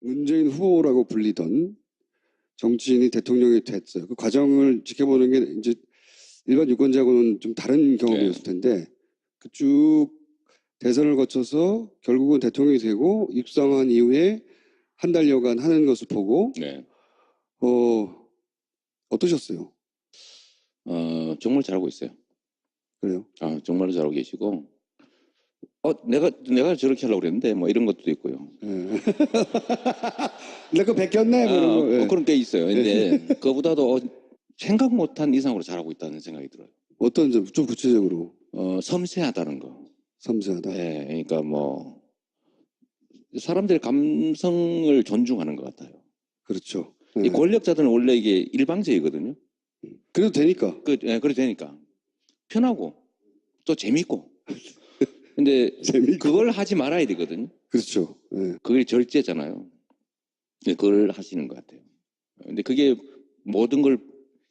문재인 후보라고 불리던 정치인이 대통령이 됐어요. 그 과정을 지켜보는 게 이제 일반 유권자하고는 좀 다른 경험이었을 텐데 그 쭉 대선을 거쳐서 결국은 대통령이 되고 입성한 이후에 한 달여간 하는 것을 보고 어떠셨어요? 정말 잘하고 있어요. 그래요? 정말로 잘하고 계시고 내가 저렇게 하려고 그랬는데 뭐 이런 것도 있고요. 내거 베꼈네 뭐 이런 거. 그런 게 있어요. 근데 그거보다도 생각 못한 이상으로 잘하고 있다는 생각이 들어요. 어떤 점 좀 구체적으로? 섬세하다는 거. 섬세하다. 예, 그러니까 뭐 사람들의 감성을 존중하는 것 같아요. 그렇죠. 이 권력자들은 원래 이게 일방적이거든요. 그래도 되니까. 그래도 되니까 편하고 또 재밌고. 근데 그걸 하지 말아야 되거든요. 그렇죠. 그게 절제잖아요. 그걸 하시는 것 같아요. 근데 그게 모든 걸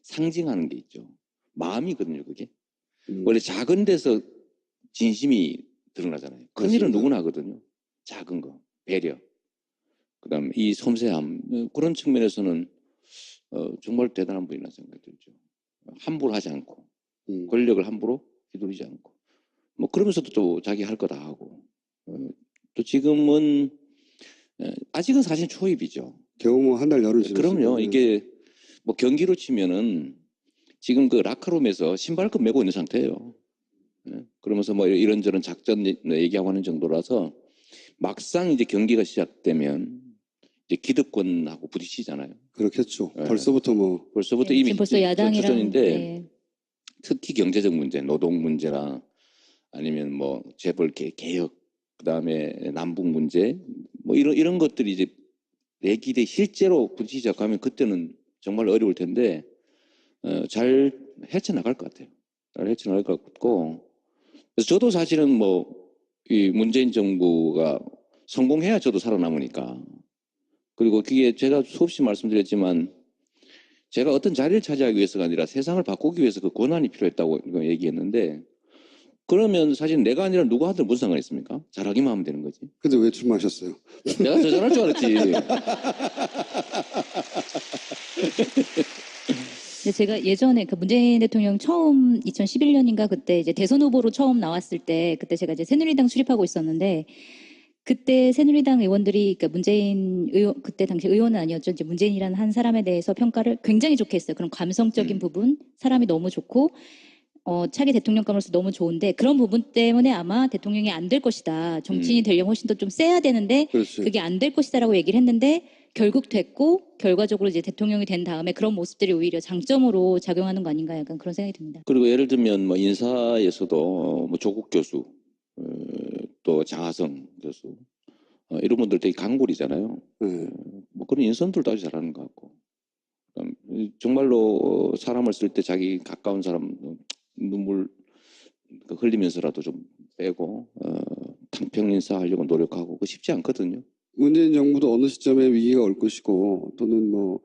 상징하는 게 있죠. 마음이거든요, 그게. 원래 작은 데서 진심이 드러나잖아요. 큰 일은 누구나 하거든요. 작은 거, 배려. 그다음에 이 섬세함, 그런 측면에서는 정말 대단한 분이라는 생각이 들죠. 함부로 하지 않고, 권력을 함부로 휘두르지 않고, 뭐 그러면서도 또 자기 할 거 다 하고, 또 지금은 아직은 사실 초입이죠. 겨우 뭐 한 달 열흘 지났어요. 그럼요. 이게 뭐 경기로 치면은 지금 그 라커룸에서 신발끈 메고 있는 상태예요. 그러면서 뭐 이런저런 작전 얘기하고 하는 정도라서 막상 이제 경기가 시작되면 이제 기득권하고 부딪히잖아요. 그렇겠죠. 벌써부터 이미 지금 벌써 야당이랑 주전인데 특히 경제적 문제, 노동 문제나 아니면 뭐 재벌 개혁, 그다음에 남북 문제, 뭐 이런 것들이 이제 내기대 실제로 부딪히기 시작하면 그때는 정말 어려울 텐데 잘 헤쳐나갈 것 같아요. 잘 헤쳐나갈 것 같고, 그래서 저도 사실은 뭐 이 문재인 정부가 성공해야 저도 살아남으니까. 그리고 그게 제가 수없이 말씀드렸지만 제가 어떤 자리를 차지하기 위해서가 아니라 세상을 바꾸기 위해서 그 권한이 필요했다고 얘기했는데, 그러면 사실 내가 아니라 누가 하든 무슨 상관이 있습니까? 잘하기만 하면 되는 거지. 근데 왜 출마하셨어요? 내가 더 잘할 줄 알았지. 근데 제가 예전에 그 문재인 대통령 처음 2011년인가 그때 이제 대선 후보로 처음 나왔을 때 그때 제가 이제 새누리당 출입하고 있었는데 그때 새누리당 의원들이 그러니까 문재인 의원 그때 당시 의원은 아니었죠. 이제 문재인이라는 한 사람에 대해서 평가를 굉장히 좋게 했어요. 그런 감성적인 부분, 사람이 너무 좋고 차기 대통령감으로서 너무 좋은데 그런 부분 때문에 아마 대통령이 안 될 것이다. 정치인이 되려면 훨씬 더 좀 세야 되는데 그렇지. 그게 안 될 것이다라고 얘기를 했는데 결국 됐고 결과적으로 이제 대통령이 된 다음에 그런 모습들이 오히려 장점으로 작용하는 거 아닌가 약간 그런 생각이 듭니다. 그리고 예를 들면 뭐 인사에서도 뭐 조국 교수, 또 장하성 교수, 이런 분들 되게 강골이잖아요. 뭐 그런 인선들도 아주 잘하는 것 같고, 정말로 사람을 쓸 때 자기 가까운 사람 눈물 흘리면서라도 좀 빼고 당평 인사하려고 노력하고 그거 쉽지 않거든요. 문재인 정부도 어느 시점에 위기가 올 것이고 또는 뭐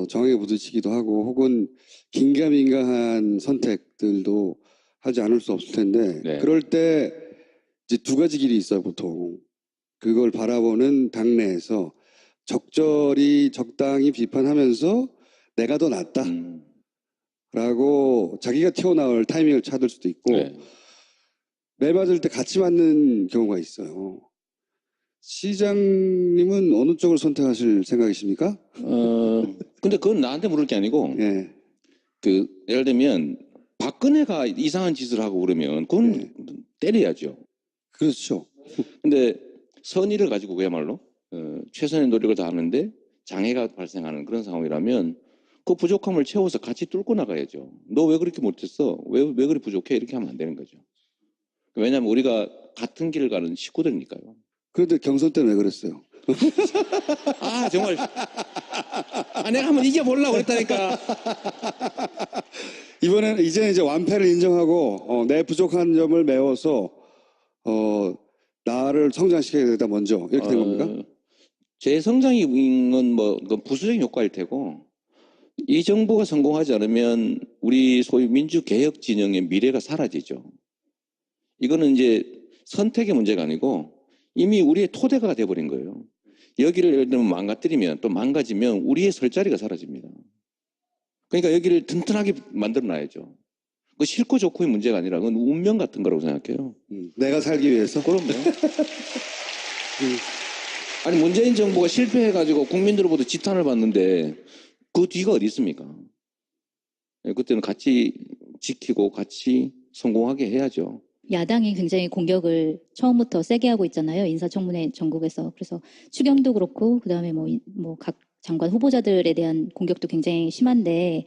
정에 부딪히기도 하고 혹은 긴가민가한 선택들도 하지 않을 수 없을 텐데 그럴 때 이제 두 가지 길이 있어요 보통. 그걸 바라보는 당내에서 적당히 비판하면서 내가 더 낫다 라고 자기가 튀어나올 타이밍을 찾을 수도 있고 매 맞을 때 같이 맞는 경우가 있어요. 시장님은 어느 쪽을 선택하실 생각이십니까? 근데 그건 나한테 물을 게 아니고 예를 들면 박근혜가 이상한 짓을 하고 그러면 그건 때려야죠. 그렇죠. 근데 선의를 가지고 그야말로 최선의 노력을 다하는데 장애가 발생하는 그런 상황이라면 그 부족함을 채워서 같이 뚫고 나가야죠. 너 왜 그렇게 못했어? 왜 그렇게 부족해? 이렇게 하면 안 되는 거죠. 왜냐하면 우리가 같은 길을 가는 식구들이니까요. 그런데 경선 때는 왜 그랬어요? 정말. 내가 한번 이겨보려고 그랬다니까. 이번에는 이제 완패를 인정하고 내 부족한 점을 메워서 나를 성장시켜야 되겠다 먼저 이렇게 된 겁니까? 제 성장은 뭐 부수적인 효과일 테고 이 정부가 성공하지 않으면 우리 소위 민주개혁 진영의 미래가 사라지죠. 이거는 이제 선택의 문제가 아니고 이미 우리의 토대가 돼버린 거예요. 여기를 예를 들면 망가뜨리면 또 망가지면 우리의 설 자리가 사라집니다. 그러니까 여기를 튼튼하게 만들어놔야죠. 그 싫고 좋고의 문제가 아니라 그건 운명 같은 거라고 생각해요. 내가 살기 위해서. 그럼요. 아니 문재인 정부가 실패해가지고 국민들로부터 지탄을 받는데 그 뒤가 어디 있습니까? 그때는 같이 지키고 같이 성공하게 해야죠. 야당이 굉장히 공격을 처음부터 세게 하고 있잖아요. 인사청문회 전국에서. 그래서 추경도 그렇고 그다음에 뭐 각 장관 후보자들에 대한 공격도 굉장히 심한데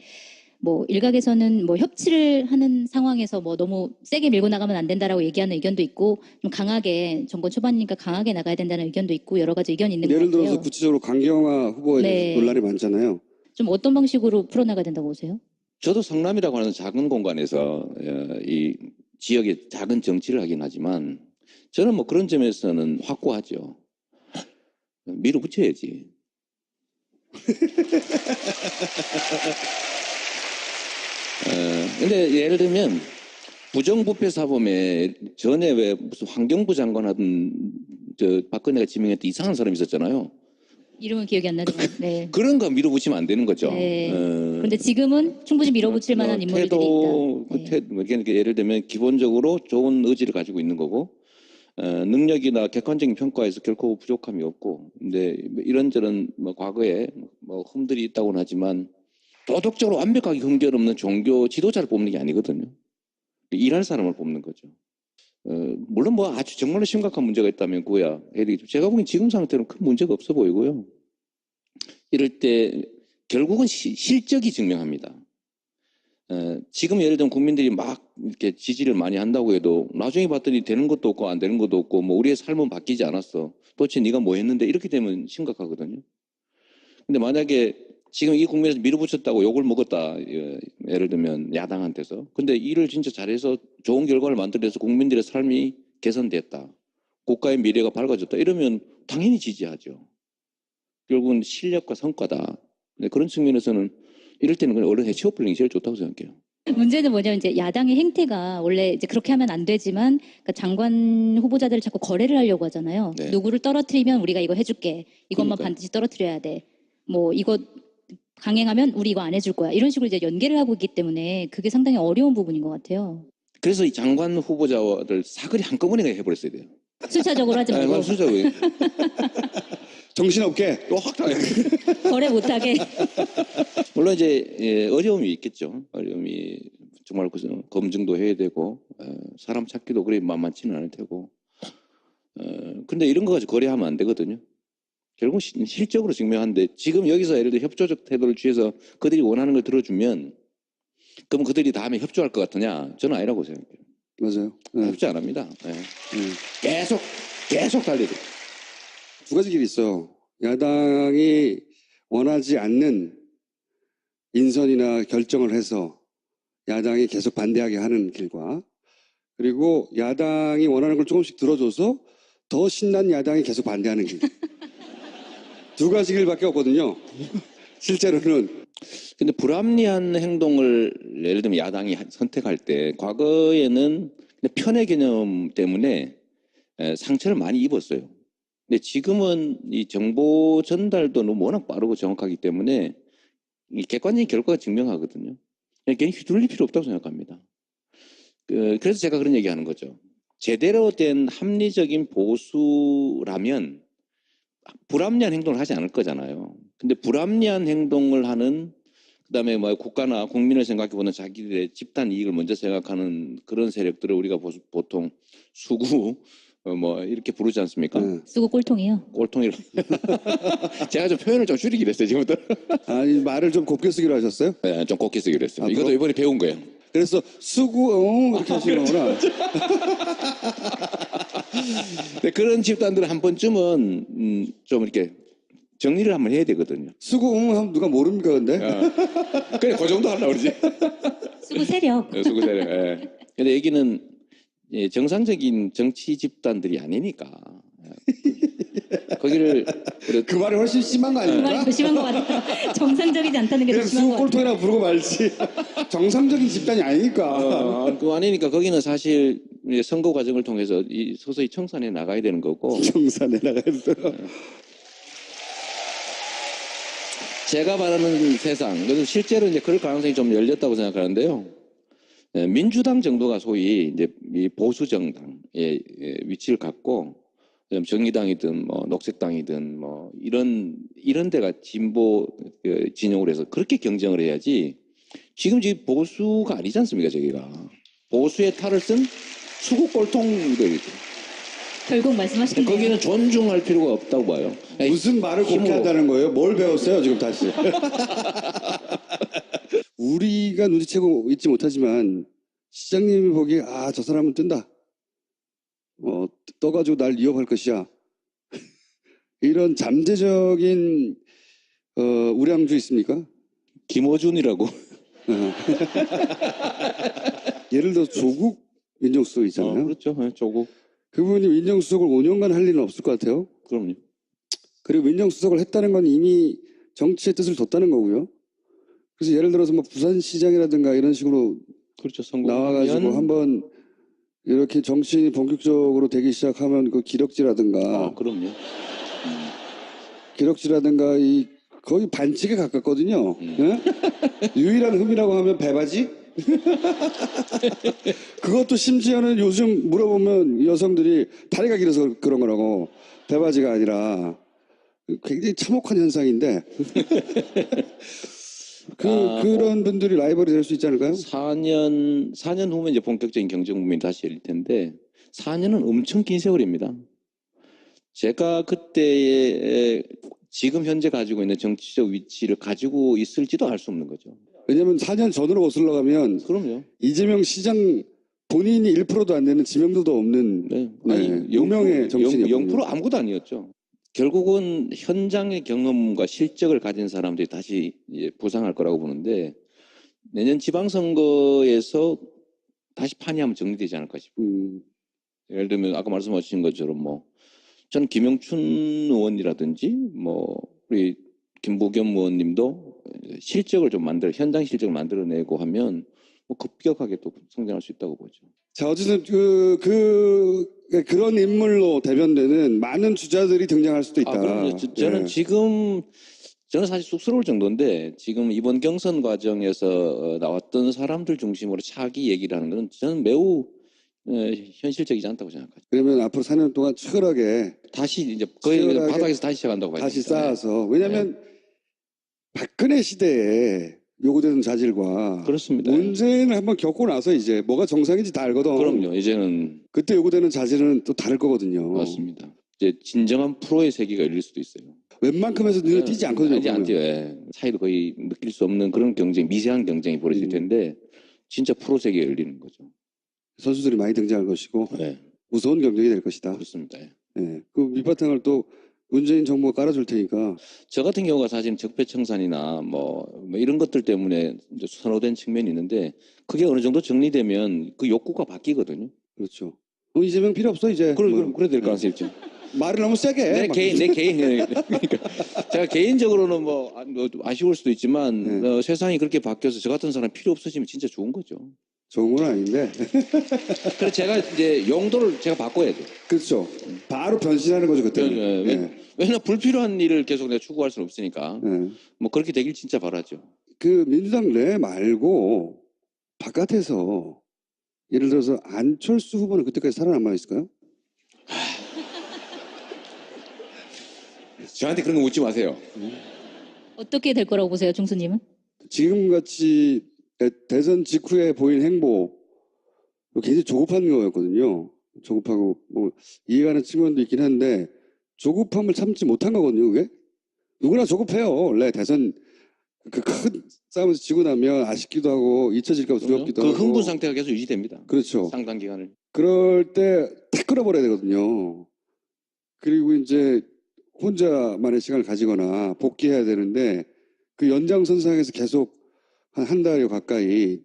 뭐 일각에서는 뭐 협치를 하는 상황에서 뭐 너무 세게 밀고 나가면 안 된다라고 얘기하는 의견도 있고 좀 강하게 정권 초반이니까 강하게 나가야 된다는 의견도 있고 여러 가지 의견이 있는 것 예를 같아요. 들어서 구체적으로 강경화 후보에 대해서 네. 논란이 많잖아요. 좀 어떤 방식으로 풀어나가야 된다고 보세요? 저도 성남이라고 하는 작은 공간에서 이 지역의 작은 정치를 하긴 하지만 저는 뭐 그런 점에서는 확고하죠. 밀어붙여야지. 근데 예를 들면 부정부패 사범에 전에 왜 무슨 환경부 장관 하던 저 박근혜가 지명했던 이상한 사람이 있었잖아요. 이름은 기억이 안 나지만. 네. 그런 거 밀어붙이면 안 되는 거죠. 네. 그런데 지금은 충분히 밀어붙일 만한 인물들이 태도, 있다. 네. 그러니까 예를 들면 기본적으로 좋은 의지를 가지고 있는 거고 능력이나 객관적인 평가에서 결코 부족함이 없고, 근데 이런저런 뭐 과거에 뭐 흠들이 있다고는 하지만 도덕적으로 완벽하게 흠결 없는 종교 지도자를 뽑는 게 아니거든요. 일할 사람을 뽑는 거죠. 물론 뭐 아주 정말로 심각한 문제가 있다면 그거야 해야 되겠죠. 제가 보기엔 지금 상태는 큰 문제가 없어 보이고요. 이럴 때 결국은 실적이 증명합니다. 지금 예를 들면 국민들이 막 이렇게 지지를 많이 한다고 해도 나중에 봤더니 되는 것도 없고 안 되는 것도 없고 뭐 우리의 삶은 바뀌지 않았어. 도대체 네가 뭐 했는데 이렇게 되면 심각하거든요. 근데 만약에 지금 이 국면에서 밀어붙였다고 욕을 먹었다. 예를 들면 야당한테서. 근데 일을 진짜 잘해서 좋은 결과를 만들어서 국민들의 삶이 개선됐다. 국가의 미래가 밝아졌다. 이러면 당연히 지지하죠. 결국은 실력과 성과다. 근데 그런 측면에서는 이럴 때는 그냥 얼른 해치워버리는 게 제일 좋다고 생각해요. 문제는 뭐냐면 이제 야당의 행태가 원래 이제 그렇게 하면 안 되지만 그러니까 장관 후보자들을 자꾸 거래를 하려고 하잖아요. 네. 누구를 떨어뜨리면 우리가 이거 해줄게. 이것만 그러니까요. 반드시 떨어뜨려야 돼. 뭐 이거 강행하면 우리 이거 안 해줄 거야. 이런 식으로 이제 연계를 하고 있기 때문에 그게 상당히 어려운 부분인 것 같아요. 그래서 이 장관 후보자를 사거리 한꺼번에 해버렸어야 돼요. 순차적으로 하지 말고 순서로 정신없게. 또 확 당해. 거래 못하게. 물론 이제 어려움이 있겠죠. 어려움이 정말 검증도 해야 되고 사람 찾기도 그리 만만치는 않을 테고. 근데 이런 거 가지고 거래하면 안 되거든요. 결국 실적으로 증명하는데 지금 여기서 예를 들어 협조적 태도를 취해서 그들이 원하는 걸 들어주면 그럼 그들이 다음에 협조할 것 같으냐? 저는 아니라고 생각해요. 맞아요. 네. 협조 안 합니다. 계속 달려요. 두 가지 길이 있어요. 야당이 원하지 않는 인선이나 결정을 해서 야당이 계속 반대하게 하는 길과 그리고 야당이 원하는 걸 조금씩 들어줘서 더 신난 야당이 계속 반대하는 길. 두 가지 길밖에 없거든요. 실제로는. 근데 불합리한 행동을 예를 들면 야당이 선택할 때 과거에는 편의 개념 때문에 상처를 많이 입었어요. 근데 지금은 이 정보 전달도 너무 워낙 빠르고 정확하기 때문에 이 객관적인 결과가 증명하거든요. 괜히 휘둘릴 필요 없다고 생각합니다. 그래서 제가 그런 얘기하는 거죠. 제대로 된 합리적인 보수라면 불합리한 행동을 하지 않을 거잖아요. 근데 불합리한 행동을 하는 그다음에 뭐 국가나 국민을 생각해보는 자기들의 집단 이익을 먼저 생각하는 그런 세력들을 우리가 보통 수구 뭐 이렇게 부르지 않습니까? 쓰고 꼴통이요. 꼴통이라. 제가 좀 표현을 좀 줄이기로 했어요 지금부터. 아니 말을 좀 곱게 쓰기로 하셨어요? 네, 좀 곱게 쓰기로 했어요. 아, 이것도 이번에 배운 거예요. 그래서 수구 이렇게 하시는 거구나. 근데 그런 집단들은 한 번쯤은 좀 이렇게 정리를 한번 해야 되거든요. 수구 하면 누가 모릅니까 근데? 그래 그 정도 하려고 그러지. 쓰고 세력. 수구 세력. 예. 근데 여기는 정상적인 정치 집단들이 아니니까 거기를 그 말이 훨씬 심한 거 그 말이 아닙니까? 더 심한 것 같아요. 정상적이지 않다는 게 더 그냥 심한 수구 것 같아요. 꼴통이라 부르고 말지. 정상적인 집단이 아니니까. 그거 아니니까 거기는 사실 선거 과정을 통해서 서서히 청산해 나가야 되는 거고. 정산에 나가야 되더라. 제가 바라는 세상, 그래서 실제로 이제 그럴 가능성이 좀 열렸다고 생각하는데요. 민주당 정도가 소위 이제 이 보수 정당의 위치를 갖고 정의당이든 뭐 녹색당이든 뭐 이런 데가 진보 진영으로 해서 그렇게 경쟁을 해야지. 지금 보수가 아니지 않습니까, 저기가. 보수의 탈을 쓴 수국 꼴통들. 결국 말씀하시는 거기는 존중할 필요가 없다고 봐요. 무슨 말을 곱게 힘으로. 한다는 거예요? 뭘 배웠어요, 지금 다시? 우리가 눈치채고 있지 못하지만 시장님이 보기에 아, 저 사람은 뜬다. 떠가지고 날 위협할 것이야. 이런 잠재적인 우량주 있습니까? 김어준이라고. 예를 들어 조국 민정수석 있잖아요. 그렇죠. 조국. 그분이 민정수석을 5년간 할 일은 없을 것 같아요. 그럼요. 그리고 민정수석을 했다는 건 이미 정치의 뜻을 뒀다는 거고요. 그래서 예를 들어서 뭐 부산시장이라든가 이런 식으로 그렇죠. 성공. 나와가지고 한번 이렇게 정치인이 본격적으로 되기 시작하면 그 기럭지라든가 그럼요. 이 거의 반칙에 가깝거든요. 예? 유일한 흠이라고 하면 배바지? 그것도 심지어는 요즘 물어보면 여성들이 다리가 길어서 그런 거라고 배바지가 아니라 굉장히 참혹한 현상인데 그런 분들이 라이벌이 될 수 있지 않을까요? 4년 후면 이제 본격적인 경쟁 국면이 다시 열릴 텐데 4년은 엄청 긴 세월입니다. 제가 그때의 지금 현재 가지고 있는 정치적 위치를 가지고 있을지도 알 수 없는 거죠. 왜냐하면 4년 전으로 거슬러 가면 그럼요. 이재명 시장 본인이 1%도 안 되는 지명도도 없는 유명의 정치인이었거든요. 0% 아무것도 아니었죠. 결국은 현장의 경험과 실적을 가진 사람들이 다시 이제 부상할 거라고 보는데 내년 지방선거에서 다시 판이 한번 정리되지 않을까 싶어요. 예를 들면 아까 말씀하신 것처럼 저는 김영춘 의원이라든지 우리 김부겸 의원님도 실적을 좀 현장 실적을 만들어내고 하면 급격하게 또 성장할 수 있다고 보죠. 자, 어쨌든 그런 인물로 대변되는 많은 주자들이 등장할 수도 있다. 그럼요. 저는 저는 사실 쑥스러울 정도인데 지금 이번 경선 과정에서 나왔던 사람들 중심으로 차기 얘기를 하는 것은 저는 매우 현실적이지 않다고 생각하죠. 그러면 앞으로 4년 동안 치열하게 다시 이제 거의 바닥에서 다시 시작한다고 봐요. 다시 쌓아서. 왜냐하면 박근혜 시대에 요구되는 자질과 그렇습니다. 문재인을 한번 겪고 나서 이제 뭐가 정상인지 다 알거든. 그럼요. 이제는 그때 요구되는 자질은 또 다를 거거든요. 맞습니다. 이제 진정한 프로의 세계가 열릴 수도 있어요. 웬만큼에서 눈에 띄지 않거든요. 이제 안 띄어요. 차이도 거의 느낄 수 없는 그런 미세한 경쟁이 벌어질 텐데 진짜 프로 세계가 열리는 거죠. 선수들이 많이 등장할 것이고 네. 무서운 경쟁이 될 것이다. 그렇습니다. 그 밑바탕을 또 문재인 정부가 깔아줄 테니까. 저 같은 경우가 사실 적폐청산이나 이런 것들 때문에 이제 선호된 측면이 있는데 그게 어느 정도 정리되면 그 욕구가 바뀌거든요. 그렇죠. 이재명 필요 없어 이제. 그래 될 가능성이 있죠. 말을 너무 세게 해. 내 개인 그러니까 제가 개인적으로는 아쉬울 수도 있지만 세상이 그렇게 바뀌어서 저 같은 사람 필요 없어지면 진짜 좋은 거죠. 좋은 건 아닌데. 그래서 제가 이제 용도를 제가 바꿔야 돼요. 그렇죠. 바로 변신하는 거죠 그때는. 왜냐면 불필요한 일을 계속 내가 추구할 수는 없으니까. 그렇게 되길 진짜 바라죠. 그 민주당 내 말고 바깥에서 예를 들어서 안철수 후보는 그때까지 살아남아 있을까요? 저한테 그런 거 묻지 마세요. 어떻게 될 거라고 보세요, 중수님은? 지금같이 대선 직후에 보인 행보 굉장히 조급한 거였거든요. 조급하고 이해가는 측면도 있긴 한데 조급함을 참지 못한 거거든요. 그게 누구나 조급해요. 원래 대선 그 큰 싸움에서 지고 나면 아쉽기도 하고 잊혀질까 봐 두렵기도 하고. 그 흥분 상태가 계속 유지됩니다. 그렇죠. 상당 기간을. 그럴 때 탁 끌어버려야 되거든요. 그리고 이제 혼자만의 시간을 가지거나 복귀해야 되는데 그 연장선상에서 계속 한 달여 가까이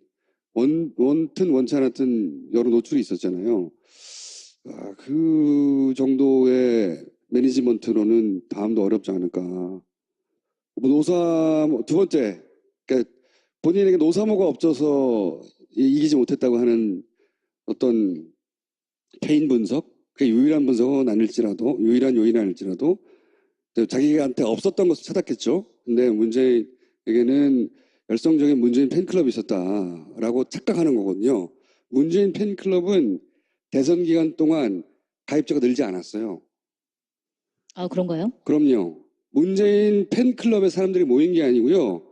원튼 원치 않았던 여러 노출이 있었잖아요. 그 정도의 매니지먼트로는 다음도 어렵지 않을까. 두 번째, 그러니까 본인에게 노사모가 없어서 이기지 못했다고 하는 어떤 개인 분석, 그게 유일한 분석은 아닐지라도, 유일한 요인은 아닐지라도 자기한테 없었던 것을 찾았겠죠. 근데 문재인에게는 열성적인 문재인 팬클럽이 있었다라고 착각하는 거거든요. 문재인 팬클럽은 대선 기간 동안 가입자가 늘지 않았어요. 아, 그런가요? 그럼요. 문재인 팬클럽에 사람들이 모인 게 아니고요.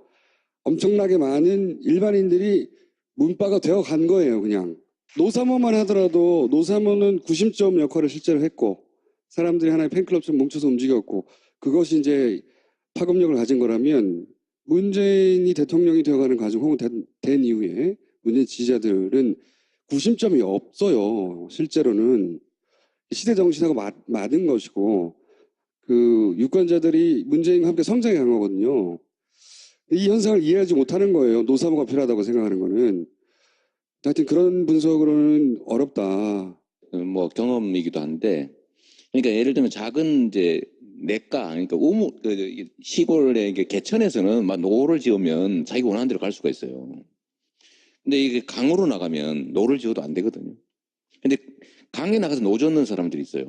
엄청나게 많은 일반인들이 문바가 되어 간 거예요, 그냥. 노사모만 하더라도 노사모는 구심점 역할을 실제로 했고 사람들이 하나의 팬클럽처럼 뭉쳐서 움직였고 그것이 이제 파급력을 가진 거라면 문재인이 대통령이 되어가는 과정 혹은 된 이후에 문재인 지지자들은 구심점이 없어요. 실제로는 시대 정신하고 맞은 것이고 그 유권자들이 문재인과 함께 성장해 간 거거든요. 이 현상을 이해하지 못하는 거예요. 노사모가 필요하다고 생각하는 거는. 하여튼 그런 분석으로는 어렵다. 뭐 경험이기도 한데, 그러니까 예를 들면 작은 이제 내과, 그러니까 시골의 이게 개천에서는 막 노를 지으면 자기 원하는 대로 갈 수가 있어요. 근데 이게 강으로 나가면 노를 지어도 안 되거든요. 근데 강에 나가서 노 젓는 사람들이 있어요.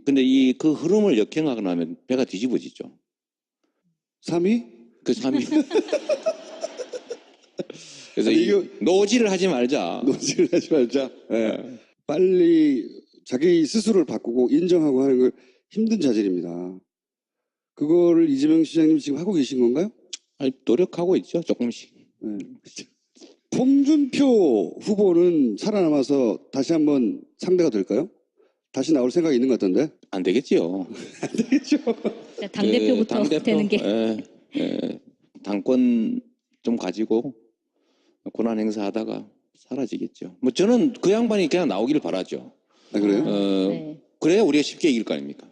근데 그 흐름을 역행하고 나면 배가 뒤집어지죠. 3위? 그 3위. 그래서 아니, 이거 노지를 하지 말자. 노지를 하지 말자. 네. 빨리 자기 스스로를 바꾸고 인정하고 하는 걸 힘든 자질입니다. 그거를 이재명 시장님 지금 하고 계신 건가요? 아니, 노력하고 있죠, 조금씩. 네. 홍준표 후보는 살아남아서 다시 한번 상대가 될까요? 다시 나올 생각이 있는 것 같던데. 안 되겠지요. 안 되겠죠. 당대표부터 당대표, 되는 게. 당권 좀 가지고 권한 행사하다가 사라지겠죠. 뭐 저는 그 양반이 그냥 나오기를 바라죠. 아, 그래요? 네. 그래야 우리가 쉽게 이길 거 아닙니까?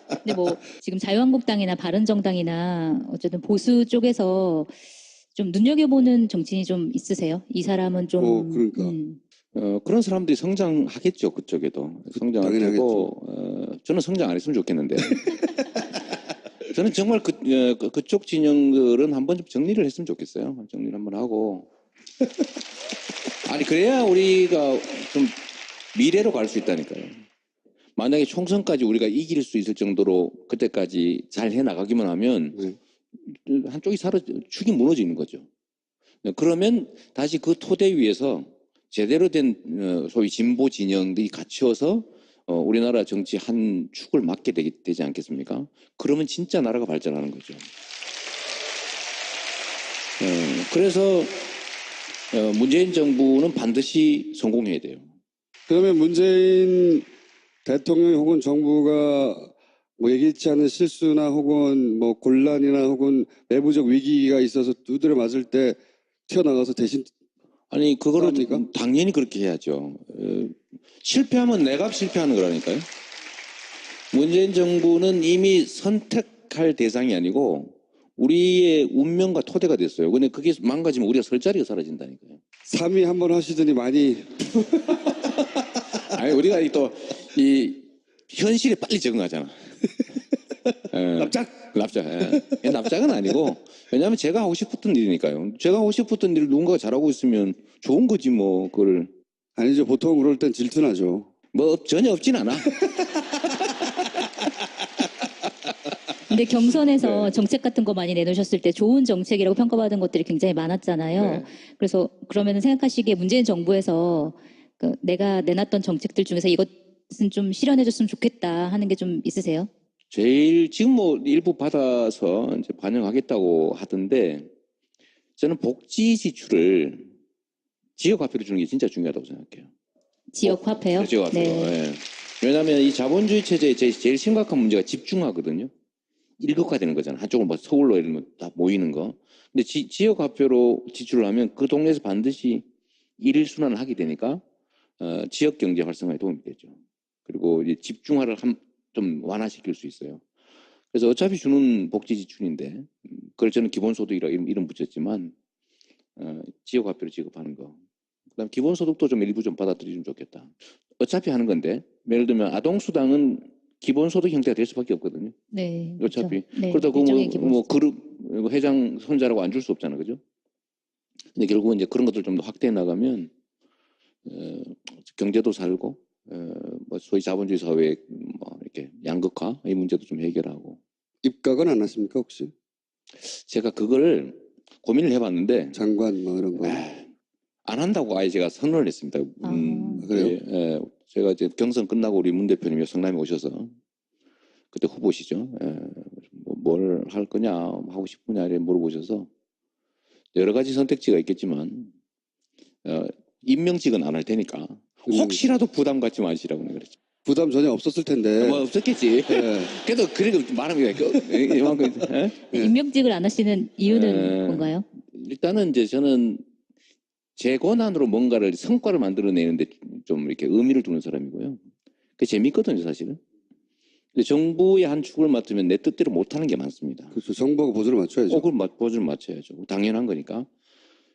근데 뭐 지금 자유한국당이나 바른정당이나 어쨌든 보수 쪽에서 좀 눈여겨보는 정치인이 좀 있으세요? 이 사람은 좀 그러니까. 그런 사람들이 성장하겠죠. 그쪽에도 성장할 테고 저는 성장 안 했으면 좋겠는데 저는 정말 그쪽 진영들은 한번 좀 정리를 했으면 좋겠어요. 정리를 한번 하고 아니 그래야 우리가 좀 미래로 갈 수 있다니까요. 만약에 총선까지 우리가 이길 수 있을 정도로 그때까지 잘 해나가기만 하면 한쪽이 축이 무너지는 거죠. 그러면 다시 그 토대 위에서 제대로 된 소위 진보 진영들이 갖춰서 우리나라 정치 한 축을 맡게 되지 않겠습니까? 그러면 진짜 나라가 발전하는 거죠. 그래서 문재인 정부는 반드시 성공해야 돼요. 그러면 문재인 대통령 혹은 정부가 뭐 예기치 않은 실수나 혹은 뭐 곤란이나 혹은 내부적 위기가 있어서 두드려 맞을 때 튀어나가서 대신 아니 그거를 합니까? 당연히 그렇게 해야죠. 실패하면 내가 실패하는 거라니까요. 문재인 정부는 이미 선택할 대상이 아니고 우리의 운명과 토대가 됐어요. 근데 그게 망가지면 우리가 설 자리가 사라진다니까요. 3위 한번 하시더니 많이 아니 우리가 또 이 현실에 빨리 적응하잖아. 납작. 납작은 아니고 왜냐하면 제가 하고 싶었던 일이니까요. 제가 하고 싶었던 일을 누군가가 잘하고 있으면 좋은 거지 뭐 그걸. 아니죠. 보통 그럴 땐 질투나죠. 뭐 전혀 없진 않아. 근데 경선에서 네. 정책 같은 거 많이 내놓으셨을 때 좋은 정책이라고 평가받은 것들이 굉장히 많았잖아요. 네. 그래서 그러면 생각하시기에 문재인 정부에서 내가 내놨던 정책들 중에서 이것은 좀 실현해줬으면 좋겠다 하는 게 좀 있으세요? 제일 지금 뭐 일부 받아서 이제 반영하겠다고 하던데 저는 복지 지출을 지역 화폐로 주는 게 진짜 중요하다고 생각해요. 지역 화폐요? 지역 화폐로. 네. 예. 왜냐하면 이 자본주의 체제의 제일 심각한 문제가 집중화거든요. 일극화되는 거잖아요. 한쪽은 뭐 서울로 예를 들면 다 모이는 거. 근데 지역 화폐로 지출을 하면 그 동네에서 반드시 일순환을 하게 되니까 지역 경제 활성화에 도움이 되죠. 그리고 이제 집중화를 좀 완화시킬 수 있어요. 그래서 어차피 주는 복지 지출인데 그걸 저는 기본소득이라고 이름 붙였지만 지역 화폐로 지급하는 거. 그다음 기본소득도 좀 일부 좀 받아들이면 좋겠다. 어차피 하는 건데 예를 들면 아동수당은 기본소득 형태가 될 수밖에 없거든요. 네. 어차피. 그렇죠. 네, 그러다 그 일종의 뭐 기본소득. 그룹 회장 손자라고 안 줄 수 없잖아, 그죠? 근데 결국은 이제 그런 것들 좀 더 확대해 나가면 경제도 살고 뭐 소위 자본주의 사회의 뭐 이렇게 양극화 이 문제도 좀 해결하고. 입각은 안 하십니까 혹시? 제가 그걸 고민을 해봤는데 장관 뭐 이런 거. 안 한다고 아예 제가 선언을 했습니다. 그래요? 예, 제가 이제 경선 끝나고 우리 문 대표님이 성남에 오셔서 그때 후보시죠. 뭘 할 거냐 하고 싶으냐 이렇게 물어보셔서 여러 가지 선택지가 있겠지만 임명직은 안 할 테니까 혹시라도 부담 갖지 마시라고 그랬죠. 부담 전혀 없었을 텐데. 뭐 없었겠지. 예. 그래도 그래도 말하면 이만큼. 임명직을 안 하시는 이유는 에. 뭔가요? 일단은 이제 저는 제 권한으로 뭔가를 성과를 만들어내는데 좀 이렇게 의미를 두는 사람이고요. 그게 재밌거든요, 사실은. 근데 정부의 한 축을 맡으면 내 뜻대로 못하는 게 많습니다. 그렇죠. 정부하고 보조를 맞춰야죠. 그걸 보조를 맞춰야죠. 당연한 거니까.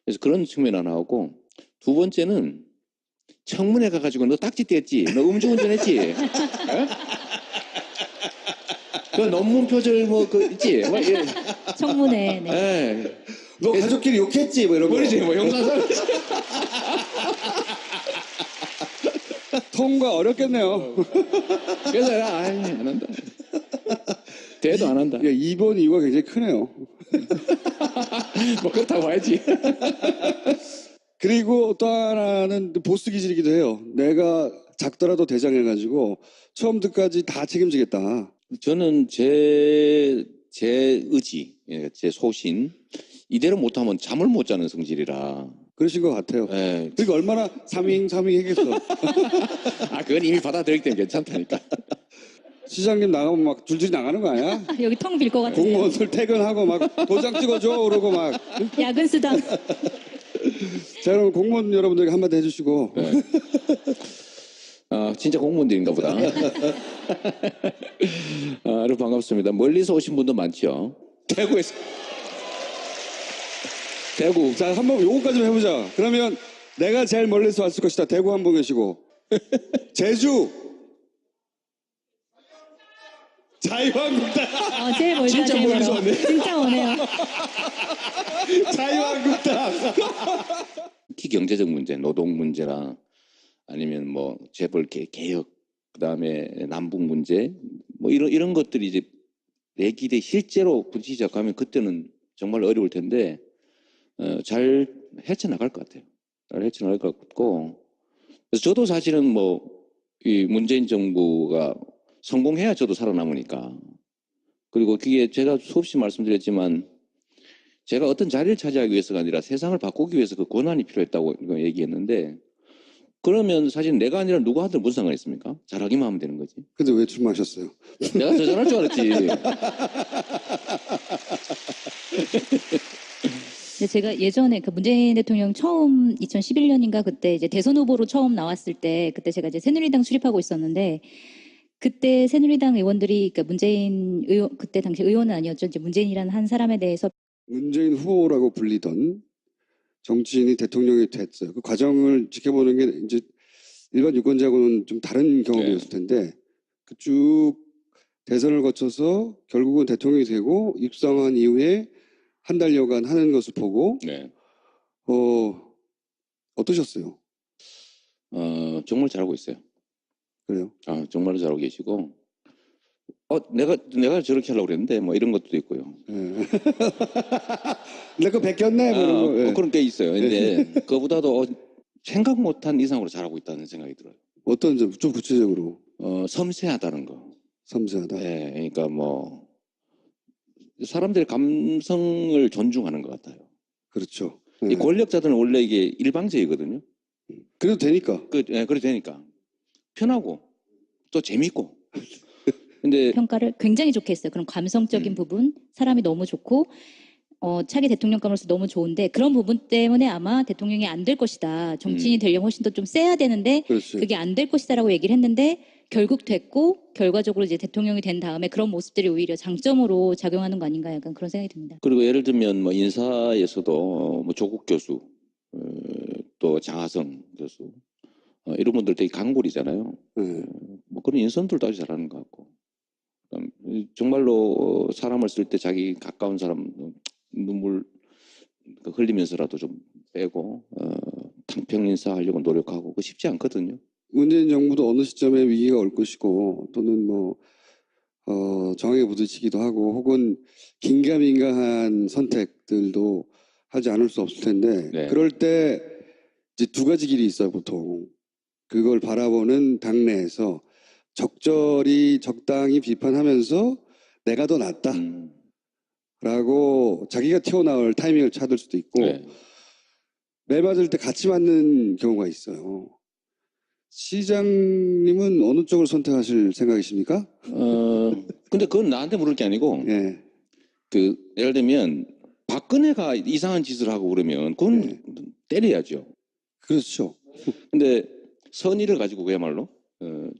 그래서 그런 측면 하나 하고 두 번째는 청문회 가가지고 너 딱지 뗐지? 너 음주운전했지? 에? 그 논문 표절 뭐 그 있지? 뭐, 예. 청문회. 네. 예. 너 가족끼리 욕했지? 뭐 이런 거. 버리지 뭐 형사상. 통과 어렵겠네요. 그래서 내가 안 한다. 대도 안 한다. 2번 이유가 굉장히 크네요. 뭐 그렇다고 봐야지. 그리고 또 하나는 보스 기질이기도 해요. 내가 작더라도 대장해가지고 처음부터까지 다 책임지겠다. 저는 제 의지, 예, 제 소신 이대로 못하면 잠을 못 자는 성질이라. 그러신 것 같아요. 예. 그러니까 얼마나 사밍 하겠어. 그건 이미 받아들이기 때문에 괜찮다니까. 시장님 나가면 막 줄줄이 나가는 거 아니야? 여기 텅 빌 것 같은데요. 공무원들 퇴근하고 막 도장 찍어줘 그러고 막. 야근 수당. 자, 그럼 공무원 여러분들에게 한마디 해주시고. 네. 진짜 공무원들인가 보다. 여러분 반갑습니다. 멀리서 오신 분도 많죠. 대구에서. 대구. 자, 한번 요거까지 좀 해보자. 그러면 내가 제일 멀리서 왔을 것이다. 대구 한 분 계시고. 제주. 자유한국당. 제일 멀다. 진짜 제일 멀리서 멀어. 왔네. 진짜 오네요. 자유한국당. 특히 경제적 문제, 노동 문제나 아니면 뭐 재벌 개혁, 그다음에 남북 문제, 뭐 이런 것들이 이제 내 길에 실제로 부딪히기 시작하면 그때는 정말 어려울 텐데 잘 헤쳐나갈 것 같아요. 잘 헤쳐나갈 것 같고, 그래서 저도 사실은 뭐 이 문재인 정부가 성공해야 저도 살아남으니까. 그리고 그게 제가 수없이 말씀드렸지만 제가 어떤 자리를 차지하기 위해서가 아니라 세상을 바꾸기 위해서 그 권한이 필요했다고 얘기했는데, 그러면 사실 내가 아니라 누가 하든 무슨 상관이 있습니까? 잘하기만 하면 되는 거지. 근데 왜 출마하셨어요? 내가 더 잘할 줄 알았지. 근데 제가 예전에 그 문재인 대통령 처음 2011년인가 그때 이제 대선 후보로 처음 나왔을 때 그때 제가 이제 새누리당 출입하고 있었는데 그때 새누리당 의원들이 그러니까 문재인 의원 그때 당시 의원은 아니었죠. 이제 문재인이라는 한 사람에 대해서 문재인 후보라고 불리던 정치인이 대통령이 됐어요. 그 과정을 지켜보는 게 이제 일반 유권자하고는 좀 다른 경험이었을 텐데 그 쭉 대선을 거쳐서 결국은 대통령이 되고 입성한 이후에 한 달여간 하는 것을 보고 네. 어떠셨어요? 정말 잘하고 있어요. 그래요? 정말로 잘하고 계시고, 내가 저렇게 하려고 그랬는데, 뭐 이런 것도 있고요. 예. 내 거 베꼈네. 뭐 이런 거. 예. 그런 게 있어요. 근데 그보다도 생각 못한 이상으로 잘하고 있다는 생각이 들어요. 어떤 점 좀 구체적으로 섬세하다는 거. 섬세하다. 예, 그러니까 뭐 사람들의 감성을 존중하는 것 같아요. 그렇죠. 이 예. 권력자들은 원래 이게 일방적이거든요. 그래도 되니까. 그래 되니까 편하고 또 재밌고. 근데 평가를 굉장히 좋게 했어요. 그런 감성적인 부분, 사람이 너무 좋고 차기 대통령감으로서 너무 좋은데 그런 부분 때문에 아마 대통령이 안 될 것이다. 정치인이 되려면 훨씬 더 좀 세야 되는데 그렇지. 그게 안 될 것이다라고 얘기를 했는데 결국 됐고 결과적으로 이제 대통령이 된 다음에 그런 모습들이 오히려 장점으로 작용하는 거 아닌가 약간 그런 생각이 듭니다. 그리고 예를 들면 뭐 인사에서도 뭐 조국 교수, 또 장하성 교수, 이런 분들 되게 강골이잖아요. 예. 뭐 그런 인선들도 아주 잘하는 것 같고, 정말로 사람을 쓸 때 자기 가까운 사람 눈물 흘리면서라도 좀 빼고 당평 인사하려고 노력하고 그 쉽지 않거든요. 문재인 정부도 어느 시점에 위기가 올 것이고 또는 뭐 정에 부딪히기도 하고 혹은 긴가민가한 선택들도 하지 않을 수 없을 텐데 네. 그럴 때 이제 두 가지 길이 있어요, 보통. 그걸 바라보는 당내에서 적절히 적당히 비판하면서 내가 더 낫다라고 자기가 튀어나올 타이밍을 찾을 수도 있고 네. 매 맞을 때 같이 맞는 경우가 있어요. 시장님은 어느 쪽을 선택하실 생각이십니까? 근데 그건 나한테 물을 게 아니고 예. 예를 들면 박근혜가 이상한 짓을 하고 그러면 그건 네. 때려야죠. 그렇죠. 근데 선의를 가지고 그야말로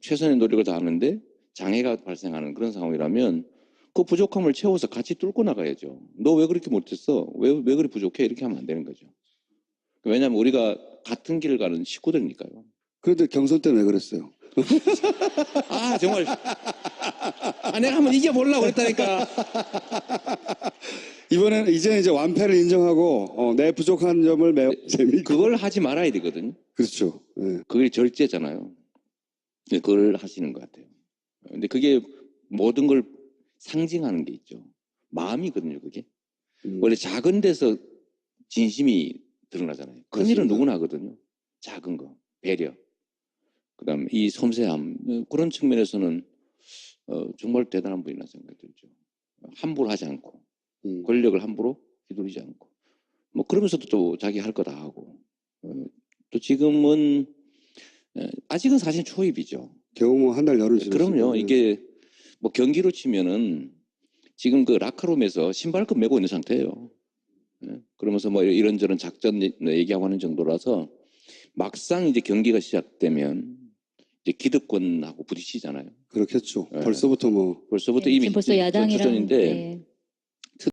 최선의 노력을 다하는데 장애가 발생하는 그런 상황이라면 그 부족함을 채워서 같이 뚫고 나가야죠. 너 왜 그렇게 못했어? 왜 그리 부족해? 이렇게 하면 안 되는 거죠. 왜냐하면 우리가 같은 길을 가는 식구들이니까요. 그런데 경선 때는 왜 그랬어요? 아 정말 내가 한번 이겨보려고 그랬다니까. 이번에는 이제 완패를 인정하고 내 부족한 점을 매우 재미있게 그걸 하지 말아야 되거든요. 그렇죠. 예. 그게 절제잖아요. 네, 그걸 하시는 것 같아요. 근데 그게 모든 걸 상징하는 게 있죠. 마음이거든요, 그게. 원래 작은 데서 진심이 드러나잖아요. 큰 일은 맞습니다. 누구나 하거든요. 작은 거, 배려. 그다음에 이 섬세함 그런 측면에서는 정말 대단한 분이라 생각이 들죠. 함부로 하지 않고 권력을 함부로 휘두르지 않고 뭐 그러면서도 또 자기 할 거 다 하고 또 지금은 아직은 사실 초입이죠. 겨우 뭐 한 달 열흘 지났어요. 그럼요. 이게 뭐 경기로 치면은 지금 그 라카룸에서 신발끈 메고 있는 상태예요. 예? 그러면서 뭐 이런저런 작전 얘기하고 하는 정도라서 막상 이제 경기가 시작되면 이제 기득권하고 부딪히잖아요. 그렇겠죠. 예. 벌써부터 뭐 벌써부터 네, 이미 지금 벌써 야당이랑 전인데 네.